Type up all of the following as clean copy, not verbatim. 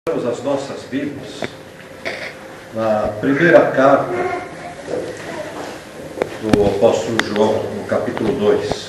As nossas Bíblias na primeira carta do apóstolo João, no capítulo 2.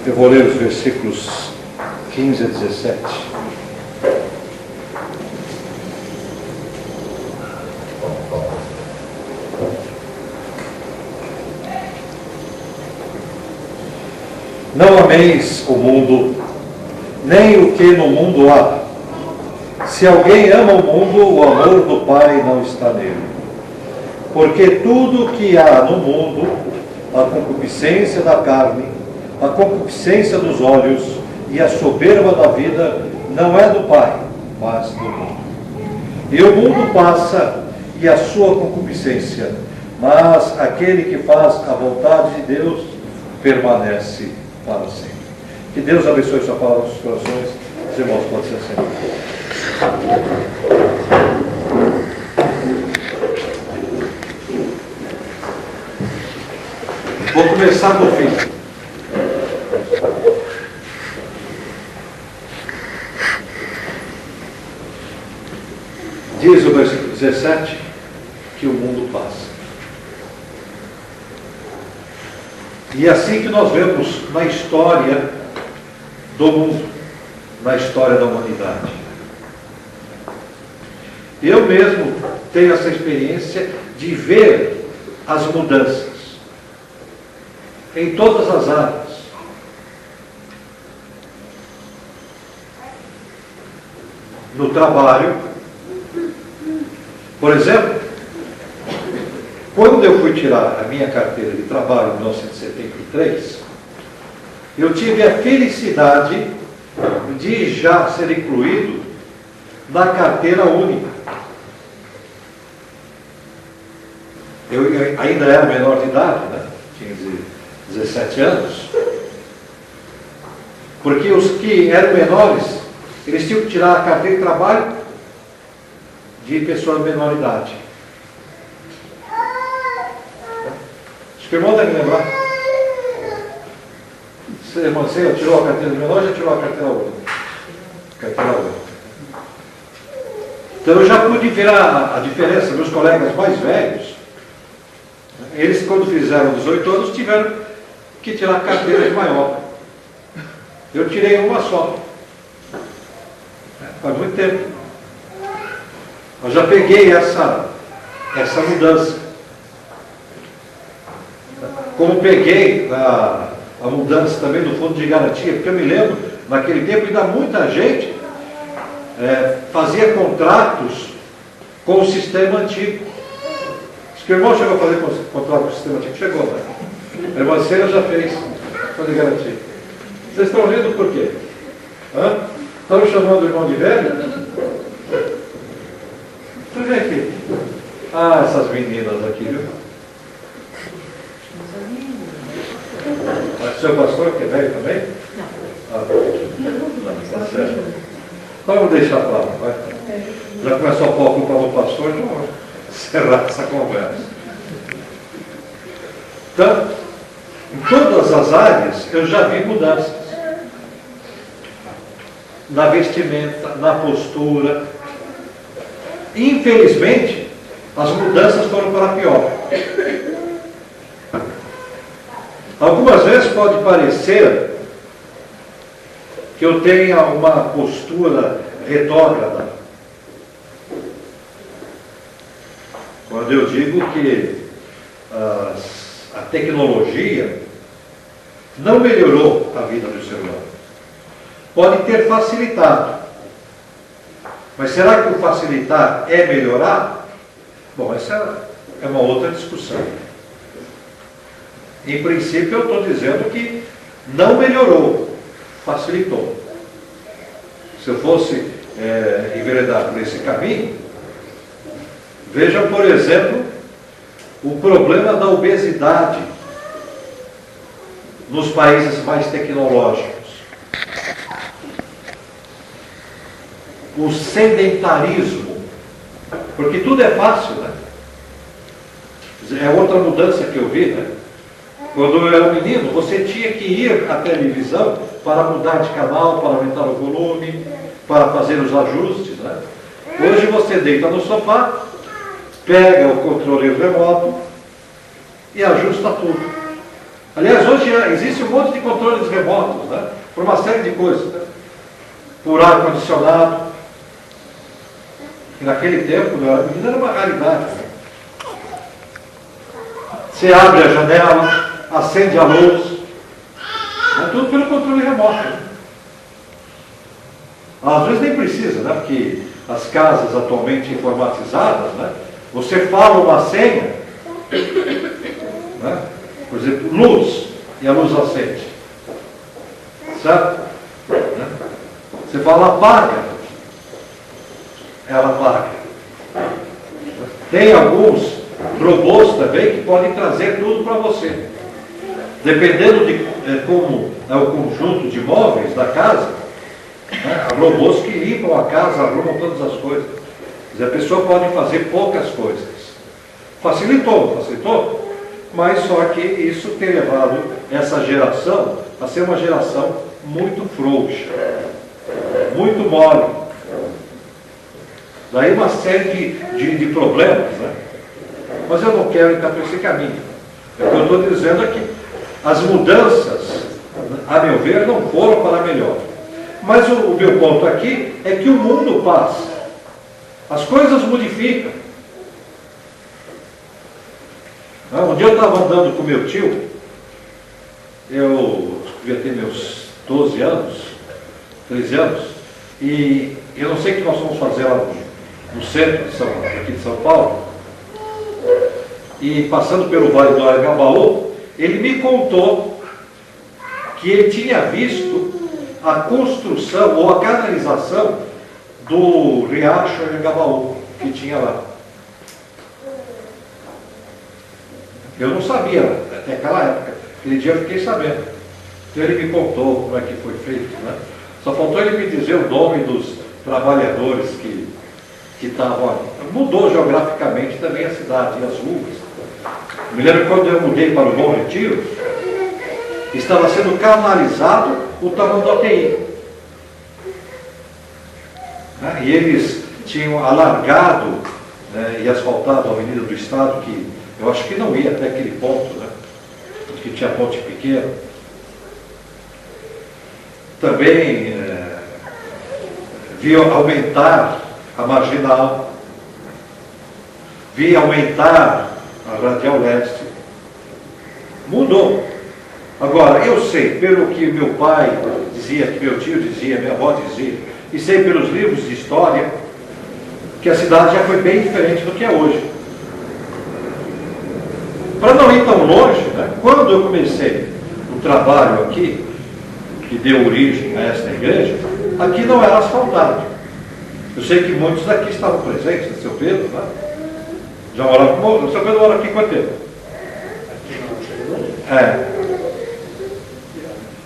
Eu vou ler os versículos 15 a 17. Não ameis o mundo, nem o que no mundo há. Se alguém ama o mundo, o amor do Pai não está nele. Porque tudo que há no mundo, a concupiscência da carne, a concupiscência dos olhos e a soberba da vida não é do Pai, mas do mundo. E o mundo passa e a sua concupiscência, mas aquele que faz a vontade de Deus permanece para sempre. Que Deus abençoe sua palavra nos corações. Os irmãos podem ser sentados. Vou começar do fim. Diz o versículo 17 que o mundo passa. E é assim que nós vemos na história do mundo, na história da humanidade. Eu mesmo tenho essa experiência de ver as mudanças em todas as áreas. No trabalho, por exemplo, quando eu fui tirar a minha carteira de trabalho em 1973, eu tive a felicidade de já ser incluído na carteira única. Eu ainda era menor de idade, né? Tinha 17 anos. Porque os que eram menores, eles tinham que tirar a carteira de trabalho de pessoa de menor idade. Acho que o irmão deve lembrar. Você tirou a carteira de menor, já tirou a carteira única. Então eu já pude ver a diferença. Meus colegas mais velhos, eles quando fizeram 18 anos tiveram que tirar a carteira de maior. Eu tirei uma só. Faz muito tempo. Eu já peguei essa mudança. Como peguei a mudança também do fundo de garantia, porque eu me lembro, naquele tempo ainda muita gente fazia contratos com o sistema antigo. Acho que o irmão chegou a fazer contrato com o sistema antigo. Chegou, né? A irmã Ceia já fez fundo de garantia. Vocês estão rindo por quê? Estão me chamando o irmão de velho? Tu vem aqui. Essas meninas aqui, viu? Mas o seu pastor, que é velho também? Não. Tá certo. Então eu vou deixar para lá, vai. Já começou a pôr a culpa no pastor, então vamos encerrar essa conversa. Então, em todas as áreas, eu já vi mudanças. Na vestimenta, na postura. Infelizmente, as mudanças foram para pior. Algumas vezes pode parecer que eu tenha uma postura retrógrada. Quando eu digo que a tecnologia não melhorou a vida do ser humano. Pode ter facilitado. Mas será que o facilitar é melhorar? Bom, essa é uma outra discussão. Em princípio, eu estou dizendo que não melhorou, facilitou. Se eu fosse enveredar por esse caminho, veja, por exemplo, o problema da obesidade nos países mais tecnológicos. O sedentarismo, porque tudo é fácil, né? É outra mudança que eu vi, né? Quando eu era menino, você tinha que ir à televisão para mudar de canal, para aumentar o volume, para fazer os ajustes, né? Hoje você deita no sofá, pega o controle remoto e ajusta tudo. Aliás, hoje existe um monte de controles remotos, né? Por uma série de coisas, né? Por ar-condicionado. E naquele tempo, quando eu era menino, era uma raridade, né? Você abre a janela, acende a luz, é tudo pelo controle remoto, né? Às vezes nem precisa, né? Porque as casas atualmente informatizadas, né? Você fala uma senha, né? Por exemplo, luz, e a luz acende, certo? Né? Você fala apaga, ela apaga. Tem alguns robôs também que podem trazer tudo para você. Dependendo de como é o conjunto de móveis da casa, né, há robôs que limpam a casa, arrumam todas as coisas. Quer dizer, a pessoa pode fazer poucas coisas. Facilitou, mas só que isso tem levado essa geração a ser uma geração muito frouxa, muito mole. Daí uma série de problemas, né? Mas eu não quero entrar por esse caminho. O que eu estou dizendo é que as mudanças, a meu ver, não foram para melhor. Mas o meu ponto aqui é que o mundo passa. As coisas modificam. Um dia eu estava andando com meu tio, eu devia ter meus 12 anos, 13 anos, e eu não sei o que nós vamos fazer lá no centro aqui de São Paulo, e passando pelo Vale do Anhangabaú, ele me contou que ele tinha visto a construção ou a canalização do riacho Anhangabaú que tinha lá. Eu não sabia, até aquela época. Aquele dia eu fiquei sabendo. Então ele me contou como é que foi feito, né? Só faltou ele me dizer o nome dos trabalhadores que estavam ali. Mudou geograficamente também a cidade e as ruas. Me lembro quando eu mudei para o Bom Retiro, estava sendo canalizado o Tamanduateí. Né? E eles tinham alargado, né, e asfaltado a Avenida do Estado, que eu acho que não ia até aquele ponto, né? Porque tinha ponte pequena. Também viu aumentar a Marginal, vi aumentar a Radial Leste. Mudou. Agora, eu sei, pelo que meu pai dizia, que meu tio dizia, minha avó dizia, e sei pelos livros de história, que a cidade já foi bem diferente do que é hoje. Para não ir tão longe, né, quando eu comecei o trabalho aqui, que deu origem a esta igreja, aqui não era asfaltado. Eu sei que muitos daqui estavam presentes, né, seu Pedro, né? Já morava com o seu Pedro mora aqui há quanto tempo?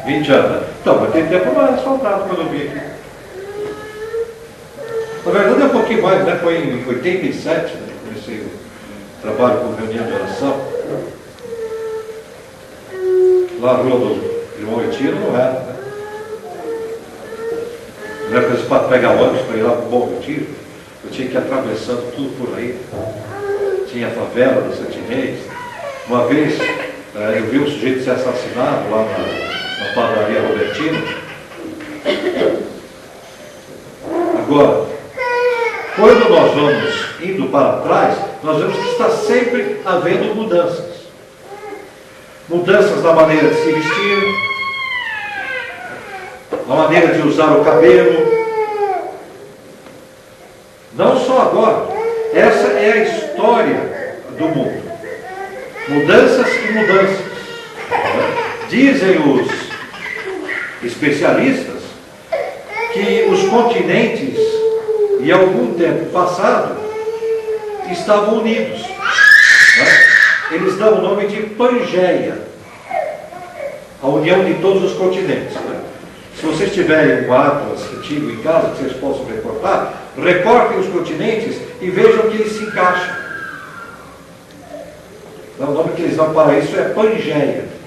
20 anos, né? Então, mas tem tempo não era asfaltado quando eu vim aqui. Na verdade é um pouquinho mais, né? Foi em 87, né? Comecei o trabalho com reunião de oração. Lá na rua do Irmão Retiro não era, né? Não era para pegar ônibus para ir lá para o Bom Retiro. Eu tinha que ir atravessando tudo por aí. Tinha a favela dos Santinês. Uma vez eu vi um sujeito ser assassinado lá na padaria Robertina. Agora, quando nós vamos indo para trás, nós vemos que está sempre havendo mudanças. Mudanças na maneira de se vestir, na maneira de usar o cabelo. Não só agora. Essa é a história do mundo. Mudanças e mudanças. Dizem os especialistas que os continentes, em algum tempo passado, estavam unidos, né? Eles dão o nome de Pangeia, a união de todos os continentes, né? Se vocês tiverem um atlas antigo em casa, que vocês possam recortar, recortem os continentes e vejam que eles se encaixam. Então, o nome que eles dão para isso é Pangeia.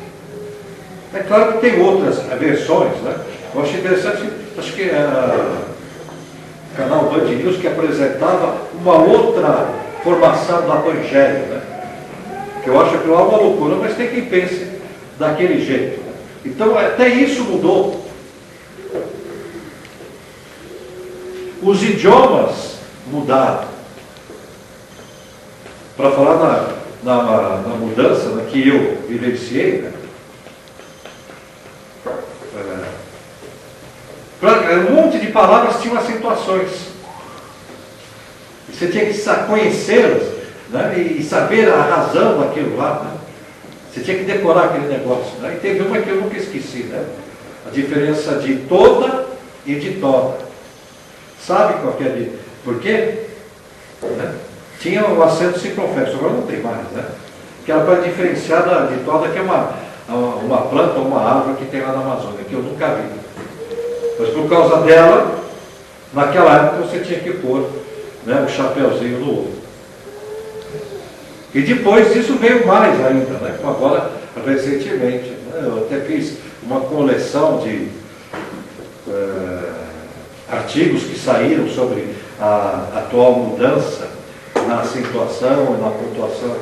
É claro que tem outras versões, né? Eu achei interessante, acho que o canal Band News que apresentava uma outra formação da Pangeia, né? Que eu acho que é uma loucura, mas tem quem pense daquele jeito, né? Então, até isso mudou. Os idiomas mudaram. Para falar na mudança, né, que eu vivenciei, né? Um monte de palavras tinham acentuações. Você tinha que conhecê-las, né, e saber a razão daquilo lá, né? Você tinha que decorar aquele negócio, né? E teve uma que eu nunca esqueci, né? A diferença de toda e de toda. Sabe qual que é? Por quê? Né? Tinha o acento circunflexo, agora não tem mais, né? Que era para diferenciar de toda, que é uma planta ou uma árvore que tem lá na Amazônia, que eu nunca vi. Mas por causa dela, naquela época você tinha que pôr, né, um chapeuzinho no ovo. E depois disso veio mais ainda, né? Como agora, recentemente, né? Eu até fiz uma coleção de artigos que saíram sobre a atual mudança na acentuação e na pontuação.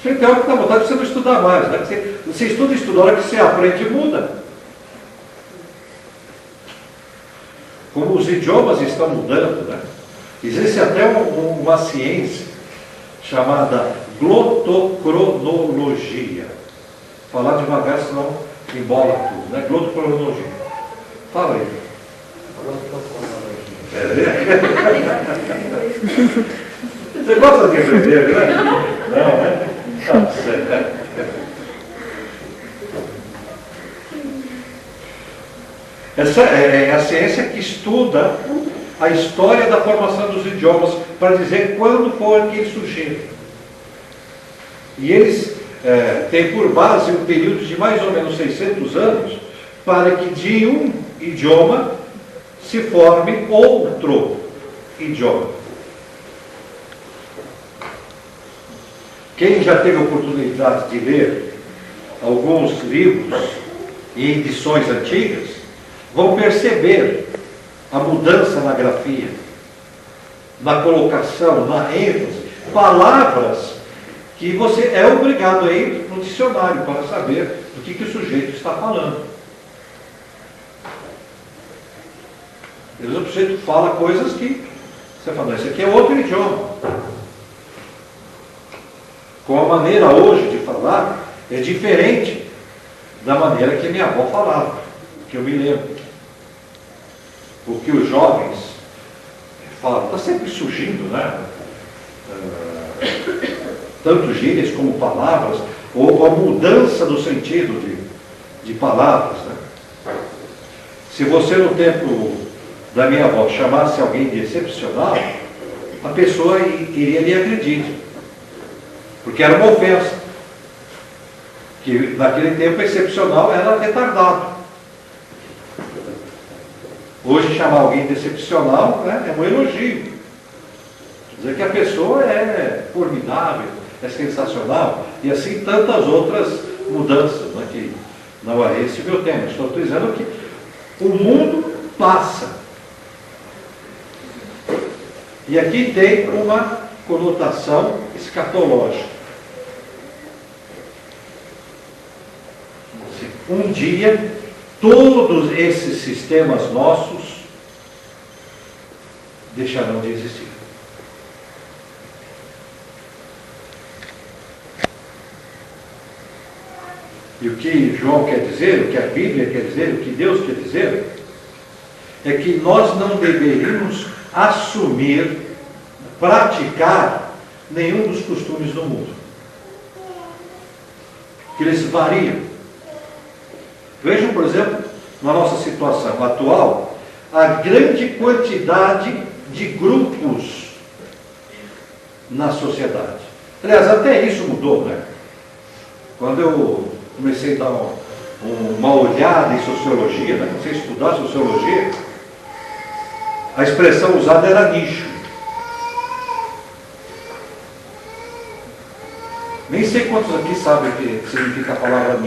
Você tem hora que dá vontade de você não estudar mais, né? Você estuda, a hora que você aprende, muda. Como os idiomas estão mudando, né? Existe até uma ciência chamada glotocronologia. Falar devagar, senão embola tudo, né? Glotocronologia. Fala aí. Você gosta de aprender, né? Não, né? Tá certo. Essa é a ciência que estuda a história da formação dos idiomas para dizer quando foi que eles surgiram. E eles têm por base um período de mais ou menos 600 anos para que de um idioma se forme outro idioma. Quem já teve a oportunidade de ler alguns livros e edições antigas, vão perceber a mudança na grafia, na colocação, na ênfase, palavras que você é obrigado a ir no dicionário para saber do que o sujeito está falando. Às vezes o sujeito fala coisas que você fala, isso aqui é outro idioma. Com a maneira hoje de falar é diferente da maneira que minha avó falava, que eu me lembro. O que os jovens falam, está sempre surgindo, né? Tanto gírias como palavras, ou a mudança do sentido de palavras, né? Se você no tempo da minha avó chamasse alguém de excepcional, a pessoa iria lhe agredir, porque era uma ofensa. Que naquele tempo excepcional era retardado. Hoje chamar alguém de excepcional, né, é um elogio. Quer dizer que a pessoa é formidável, é sensacional, e assim tantas outras mudanças, né, que não é esse o meu tema. Estou dizendo que o mundo passa. E aqui tem uma conotação escatológica. Um dia, todos esses sistemas nossos deixarão de existir. E o que João quer dizer, o que a Bíblia quer dizer, o que Deus quer dizer, é que nós não deveríamos assumir, praticar nenhum dos costumes do mundo. que eles variam. Vejam, por exemplo, na nossa situação atual, a grande quantidade de grupos na sociedade. Aliás, até isso mudou, né? Quando eu comecei a dar uma olhada em sociologia, né? Comecei a estudar sociologia, a expressão usada era nicho. Nem sei quantos aqui sabem o que significa a palavra nicho.